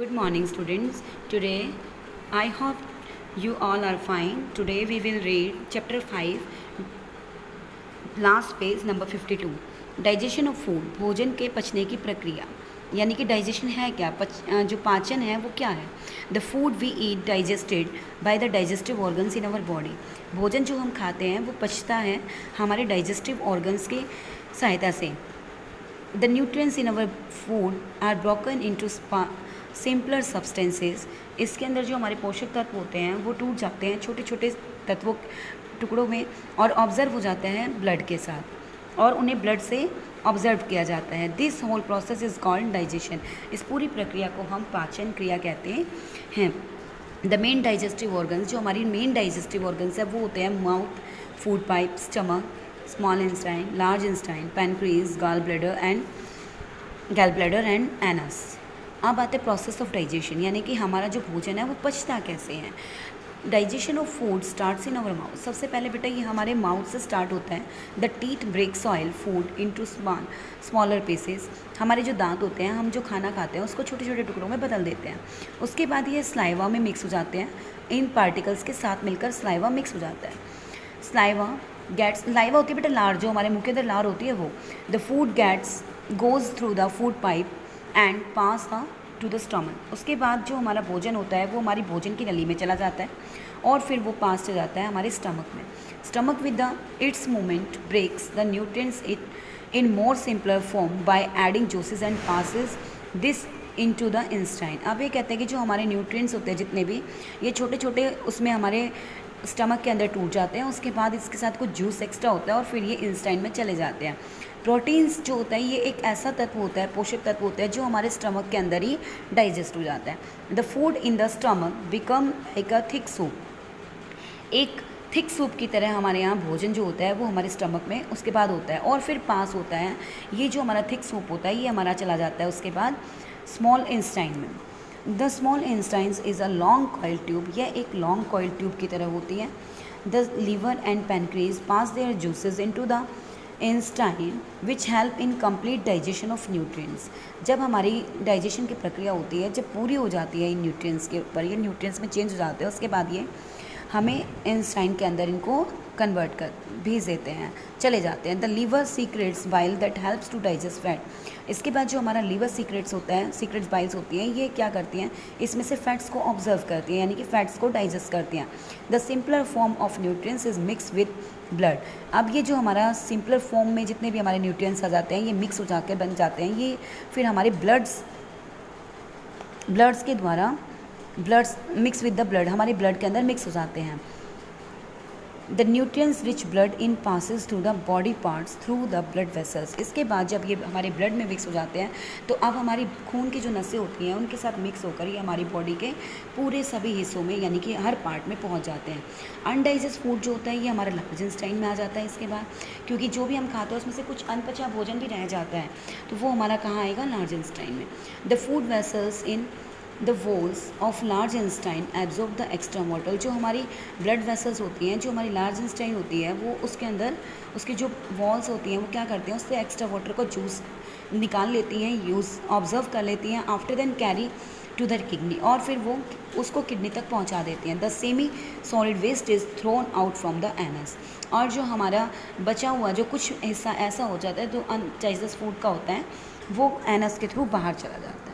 Good morning, students. Today, I hope you all are fine. Today, we will read chapter 5, last page number 52. Digestion of food, भोजन के पचने की प्रक्रिया। यानी कि digestion है क्या, जो पाचन है वो क्या है। The food we eat digested by the digestive organs in our body. भोजन जो हम खाते हैं वो पचता है हमारे डाइजेस्टिव ऑर्गन्स की सहायता से। The nutrients in our food are broken into simpler substances. इसके अंदर जो हमारे पोषक तत्व होते हैं वो टूट जाते हैं छोटे छोटे तत्वों टुकड़ों में और ऑब्जर्व हो जाते हैं ब्लड के साथ, और उन्हें ब्लड से ऑब्जर्व किया जाता है। This whole process is called digestion. इस पूरी प्रक्रिया को हम पाचन क्रिया कहते हैं। द मेन डाइजेस्टिव ऑर्गन्स, जो हमारी मेन डाइजेस्टिव ऑर्गन्स है वो होते हैं mouth, food pipe, stomach, small intestine, large intestine, pancreas, gall bladder and anus. अब आते हैं प्रोसेस ऑफ डाइजेशन, यानी कि हमारा जो भोजन है वो पचता कैसे है। Digestion of food starts in our mouth. सबसे पहले बेटा ये हमारे माउथ से स्टार्ट होता है। The teeth break soil food into smaller pieces. हमारे जो दांत होते हैं, हम जो खाना खाते हैं उसको छोटे छोटे टुकड़ों में बदल देते हैं। उसके बाद ये स्लाइवा में मिक्स हो जाते हैं। इन पार्टिकल्स के साथ मिलकर स्लाइवा मिक्स हो जाता है। लाइवा होती है बेटा लार, जो हमारे मुंह के अंदर लार होती है वो। The food gets goes through the food pipe and pass to the stomach. उसके बाद जो हमारा भोजन होता है वो हमारी भोजन की नली में चला जाता है और फिर वो पास हो जाता है हमारे स्टमक में। Stomach with the its movement breaks the nutrients it in more simpler form by adding juices and passes this into the intestine. अब ये कहते हैं कि जो हमारे न्यूट्रिएंट्स होते हैं जितने भी, ये छोटे छोटे उसमें हमारे स्टमक के अंदर टूट जाते हैं। उसके बाद इसके साथ कुछ जूस एक्स्ट्रा होता है और फिर ये इंस्टाइन में चले जाते हैं। प्रोटीन्स जो होता है ये एक ऐसा तत्व होता है, पोषक तत्व होता है जो हमारे स्टमक के अंदर ही डाइजेस्ट हो जाता है। The food in the stomach become like a thick soup. एक थिक सूप की तरह हमारे यहाँ भोजन जो होता है वो हमारे स्टमक में उसके बाद होता है और फिर पास होता है। ये जो हमारा थिक सूप होता है ये हमारा चला जाता है उसके बाद स्मॉल इंस्टाइन में। The small intestines is a long coil tube. यह एक लॉन्ग कॉइल ट्यूब की तरह होती है। The liver and pancreas pass their juices into the intestine which help in complete digestion of nutrients. जब हमारी डाइजेशन की प्रक्रिया होती है, जब पूरी हो जाती है इन न्यूट्रिएंट्स के ऊपर, ये न्यूट्रिएंट्स में चेंज हो जाते हैं, उसके बाद ये हमें इंस्टाइन के अंदर इनको कन्वर्ट कर भेज देते हैं, चले जाते हैं। The liver secretes bile that helps to digest fat. इसके बाद जो हमारा लीवर सीक्रेट्स होता है, सीक्रेट्स बाइल्स होती हैं, ये क्या करती हैं, इसमें से फैट्स को ऑब्जर्व करती हैं, यानी कि फैट्स को डाइजेस्ट करती हैं। The simpler form of nutrients is mix with blood. अब ये जो हमारा सिंपलर फॉर्म में जितने भी हमारे न्यूट्रिएंट्स आ जाते हैं ये मिक्स हो जाकर बन जाते हैं। ये फिर हमारे ब्लड्स के द्वारा मिक्स विद द ब्लड, हमारे ब्लड के अंदर मिक्स हो जाते हैं। The nutrients rich blood in passes through the body parts through the blood vessels. इसके बाद जब ये हमारे ब्लड में मिक्स हो जाते हैं तो अब हमारी खून की जो नसें होती हैं उनके साथ मिक्स होकर ये हमारी बॉडी के पूरे सभी हिस्सों में, यानी कि हर पार्ट में पहुंच जाते हैं। अनडाइजेस्ट फूड जो होता है ये हमारे लार्ज इंस्टाइन में आ जाता है इसके बाद, क्योंकि जो भी हम खाते हैं उसमें से कुछ अनपचा भोजन भी रह जाता है तो वो हमारा कहाँ आएगा, लार्ज इंस्टाइन में। The food vessels in the walls of large Einstein absorb the extra water. जो हमारी ब्लड वेसल्स होती हैं, जो हमारी लार्ज इंस्टाइन होती है, वो उसके अंदर उसकी जो वॉल्स होती हैं वो क्या करती हैं, उससे एक्स्ट्रा वाटर को जूस निकाल लेती हैं, यूज़ ऑब्जर्व कर लेती हैं। After then carry to the kidney, और फिर वो उसको किडनी तक पहुंचा देती हैं। The semi solid waste is thrown out from the anus. और जो हमारा बचा हुआ जो कुछ हिस्सा ऐसा हो जाता है जो अनडाइजेस्ट फूड का होता है वो एनस के थ्रू बाहर चला जाता है।